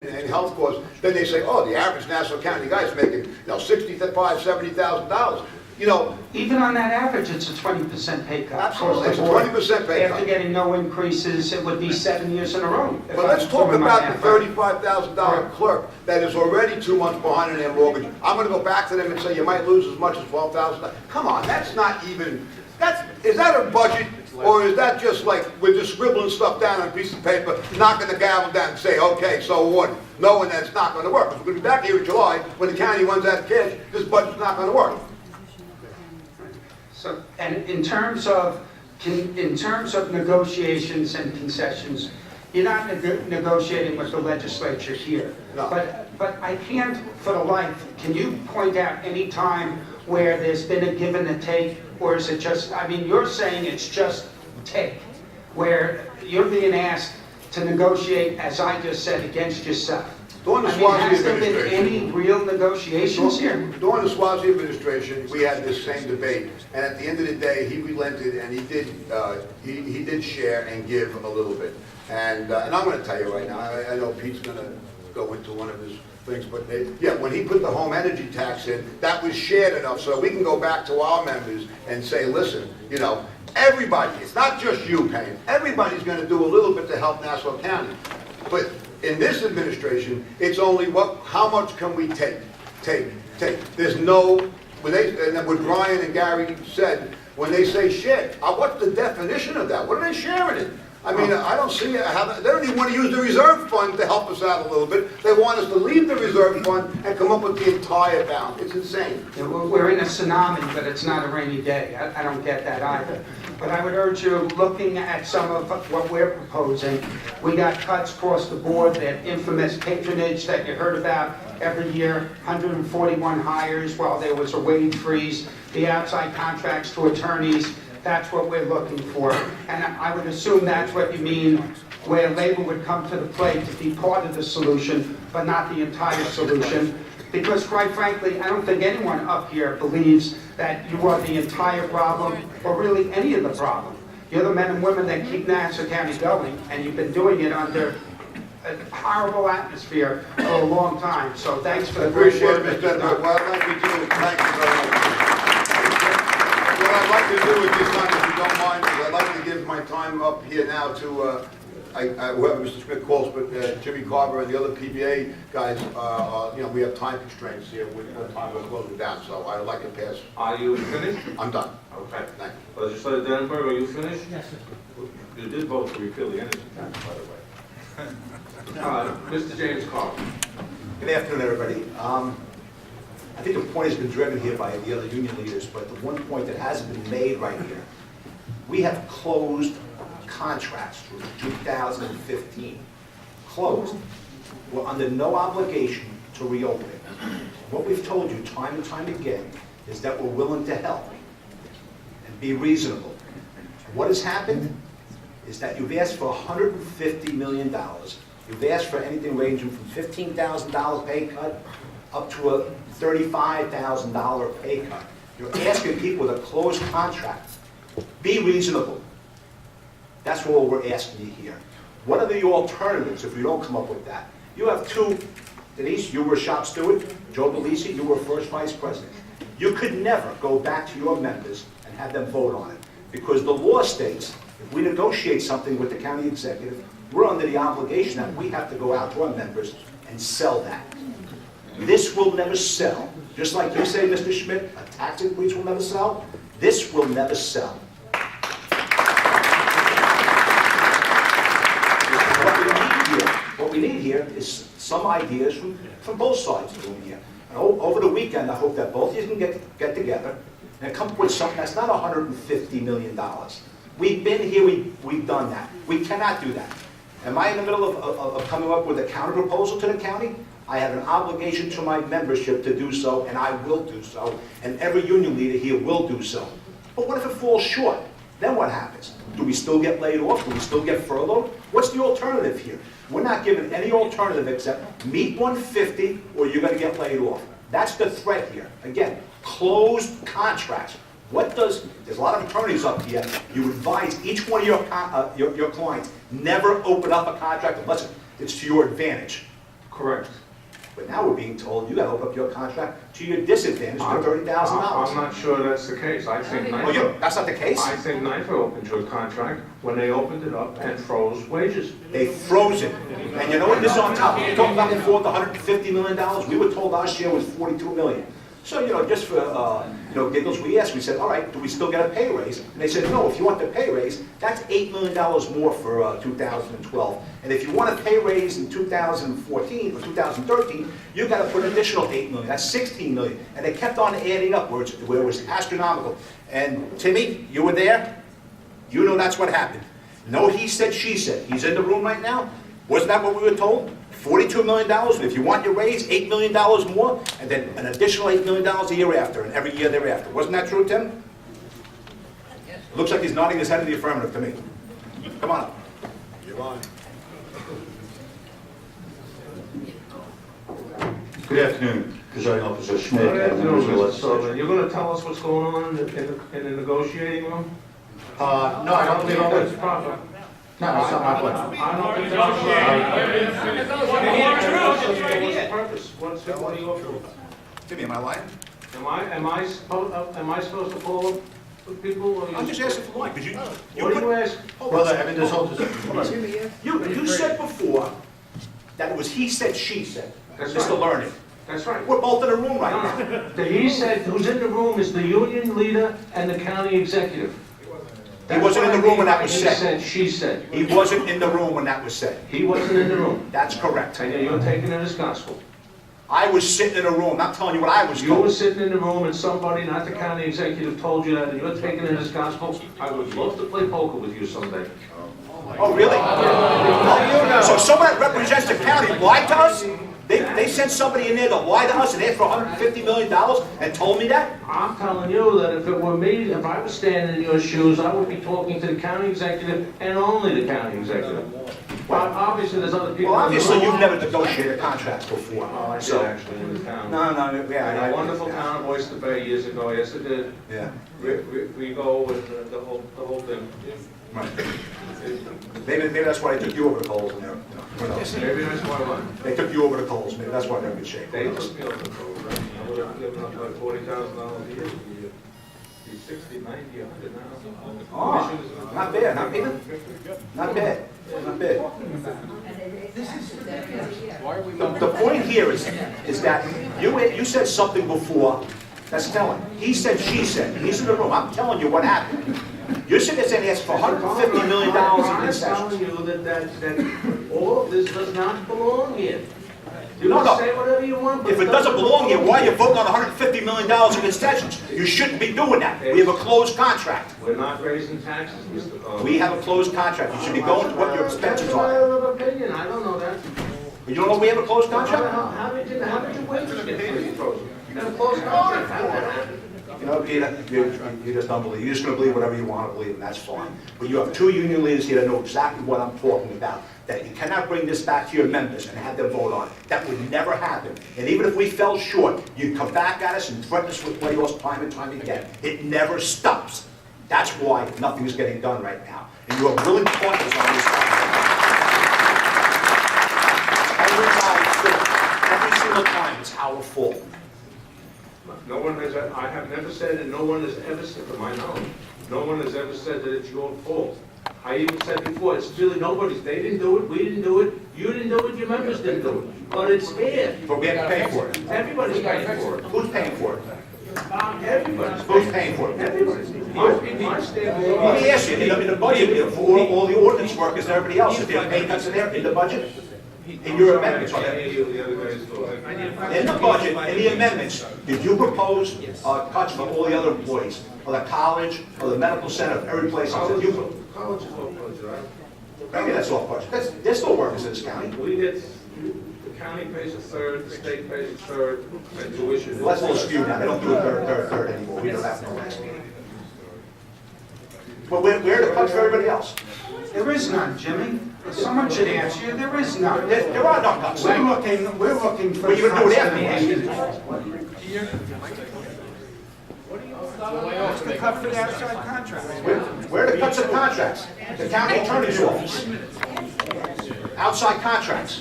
and health costs, then they say, oh, the average Nassau County guy is making, $65,000, $70,000. Even on that average, it's a 20% pay cut. Absolutely, it's a 20% pay cut. After getting no increases, it would be 7 years in a row. But let's talk about the $35,000 clerk that is already 2 months behind in their mortgage. I'm going to go back to them and say you might lose as much as $12,000. Come on, that's not even. Is that a budget, or is that just like we're just scribbling stuff down on a piece of paper, knocking the gavel down and say, okay, so what? Knowing that it's not going to work. Because we're going to be back here in July when the county runs out of cash. This budget's not going to work. So, and in terms of negotiations and concessions, you're not negotiating with the legislature here. No. But I can't, for the life, can you point out any time where there's been a give and a take, or is it just, you're saying it's just take, where you're being asked to negotiate, as I just said, against yourself? Has there been any real negotiations here? During the Swazi administration, we had this same debate, and at the end of the day, he relented and he did share and give a little bit. And I'm going to tell you right now, I know Pete's going to go into one of his things, but when he put the home energy tax in, that was shared enough so we can go back to our members and say, listen, everybody, it's not just you paying, everybody's going to do a little bit to help Nassau County. But in this administration, it's only how much can we take. There's no, and what Brian and Gary said, when they say share, what's the definition of that? What are they sharing it? I don't see how they don't even want to use the reserve fund to help us out a little bit. They want us to leave the reserve fund and come up with the entire balance. It's insane. Yeah, we're in a tsunami, but it's not a rainy day. I don't get that either. But I would urge you, looking at some of what we're proposing, we got cuts across the board, that infamous patronage that you heard about every year, 141 hires while there was a wage freeze, the outside contracts to attorneys. That's what we're looking for. And I would assume that's what you mean, where labor would come to the plate to be part of the solution, but not the entire solution. Because quite frankly, I don't think anyone up here believes that you are the entire problem, or really any of the problem. You're the men and women that keep Nassau County going, and you've been doing it under a horrible atmosphere for a long time. So thanks for the great work. Appreciate it, Mr. Edwards. Well, thank you too. Thank you very much. What I'd like to do at this time, if you don't mind, is I'd like to give my time up here now to whoever Mr. Smith calls, but Jimmy Carver and the other PBA guys. We have time constraints here with what time we're closing down, so I'd like to pass. Are you finished? I'm done. Okay. Thank you. Legislator Dennisberg, are you finished? Yes, sir. You did vote to repeal the energy tax, by the way. Mr. James Carver. Good afternoon, everybody. I think the point has been driven here by the other union leaders, but the one point that hasn't been made right here, we have closed contracts through 2015. Closed. We're under no obligation to reopen it. What we've told you time and time again is that we're willing to help and be reasonable. What has happened is that you've asked for $150 million. You've asked for anything ranging from $15,000 pay cut up to a $35,000 pay cut. You're asking people to close contracts. Be reasonable. That's what we're asking you here. What are the alternatives if we don't come up with that? You have two. Denise, you were shop steward. Joe Belisi, you were first vice president. You could never go back to your members and have them vote on it, because the law states if we negotiate something with the county executive, we're under the obligation that we have to go out to our members and sell that. This will never sell. Just like you say, Mr. Schmidt, a tax increase will never sell. This will never sell. What we need here is some ideas from both sides of the room here. And over the weekend, I hope that both of you can get together and come up with something that's not $150 million. We've been here, we've done that. We cannot do that. Am I in the middle of coming up with a counter proposal to the county? I have an obligation to my membership to do so, and I will do so, and every union leader here will do so. But what if it falls short? Then what happens? Do we still get laid off? Do we still get furloughed? What's the alternative here? We're not given any alternative except meet 150 or you're going to get laid off. That's the threat here. Again, closed contracts. There's a lot of attorneys up here. You advise each one of your clients, never open up a contract unless it's to your advantage. Correct. But now we're being told you gotta open up your contract to your disadvantage for I'm $30,000. not sure that's the case. I think Oh, that's not the case? I think NIFA opened your contract when they opened it up and froze wages. They froze it. And you know what, this is on top, we're talking back and forth, $150 million. We were told last year was $42 million. So, just for, giggles, we asked, we said, all right, do we still get a pay raise? And they said, no, if you want the pay raise, that's $8 million more for 2012. And if you want a pay raise in 2014 or 2013, you got to put an additional $8 million. That's $16 million. And they kept on adding up where it was astronomical. And Timmy, you were there. You know that's what happened. No, he said, she said. He's in the room right now. Wasn't that what we were told? $42 million, and if you want your raise, $8 million more, and then an additional $8 million a year after, and every year thereafter. Wasn't that true, Tim? Looks like he's nodding his head in the affirmative to me. Come on up. You're on. Good afternoon, Presiding Officer Schmidt. Good and members of the afternoon, Mr. Sullivan. legislature. You're going to tell us what's going on in the negotiating room? No, I don't believe I That's would. proper. No, it's not my place. I don't think that's right. What's the purpose? What are you up for? Timmy, am I lying? Am I supposed to follow people? Or I'm just asking for lying, because you What do you ask? Brother, I mean, this whole, You said before that it was he said, she said. That's Mr. right. Learning. That's right. We're both in a room right now. No. The he said, who's in the room is the union leader and the county executive. He wasn't in the room when that was He said. said, she said. He wasn't in the room when that was said. He wasn't in the room. That's correct. And you're taking it as gospel. I was sitting in a room, I'm telling you what I was You were told. sitting in the room and somebody, not the county executive, told you that, and you're taking it as gospel. I would love to play poker with you someday. Oh, really? So someone that represents the county lied to us? They sent somebody in there to lie to us and ask for $150 million and told me that? I'm telling you that if it were me, if I was standing in your shoes, I would be talking to the county executive and only the county executive. Well, obviously, there's other people. Well, obviously, in the you've room. never negotiated contracts before. Oh, I did So, actually in the town. no, In yeah. a wonderful town of Oyster Bay years ago, yes it did. Yeah. We go with the whole thing. Right. Maybe that's why they took you over the coals in there. Who knows? Maybe that's why what? They took you over the coals, maybe that's why they're in good shape. They took me over the road, right? I would have given up like $40,000 a year. Be 60, 90, 100 now. Oh, not bad, not bad. Not bad, not bad. The point here is that you said something before that's telling. He said, she said, he's in the room, I'm telling you what happened. You're sitting there saying he asked for $150 million in I'm concessions. telling you that all of this does not belong here. You No, can no. say whatever you want, but If it doesn't belong here, why are you voting on $150 million in concessions? You shouldn't be doing that. We have a closed contract. We're not raising taxes, Mr. Carter. We have a closed contract. You should be going to what your expenses That's a are. matter of opinion, I don't know that. You don't know we have a closed contract? How did your wages get frozen? You have a closed contract, how did that happen? You know, Peter, you just don't believe. You're just going to believe whatever you want to believe, and that's fine. But you have two union leaders here that know exactly what I'm talking about. That you cannot bring this back to your members and have them vote on it. That would never happen. And even if we fell short, you'd come back at us and threaten us with layoffs time and time again. It never stops. That's why nothing is getting done right now. And you are willing partners on this. Every single time, it's our fault. No one has, I have never said, and no one has ever said, to my knowledge, no one has ever said that it's your fault. I even said before, it's really nobody's, they didn't do it, we didn't do it, you didn't do it, your members didn't do it. But it's here. But we have to pay for it. Everybody's paying for it. Who's paying for it? Everybody's Who's paying for it? Everybody's. My stand Let me ask you, in the budget, for all the ordinance workers and everybody else, is there pay cuts in there, in the budget? In your amendments, are there? In the budget, in the amendments, did you propose cuts for all the other employees? For the college, for the medical center, for every place else? Did you? College is all budget, right? Maybe that's all budget. They're still workers in this county. We get, the county pays a third, the state pays a third, and tuition. Well, that's a little skewed now. They don't do a third anymore. We don't have no last meeting. But where are the cuts for everybody else? There is none, Jimmy. Someone should answer you, there is none. There are no cuts. We're looking for. Well, you're gonna do it after What's the cut for the outside contract? Where are the cuts of contracts? The county attorney's office. Outside contracts.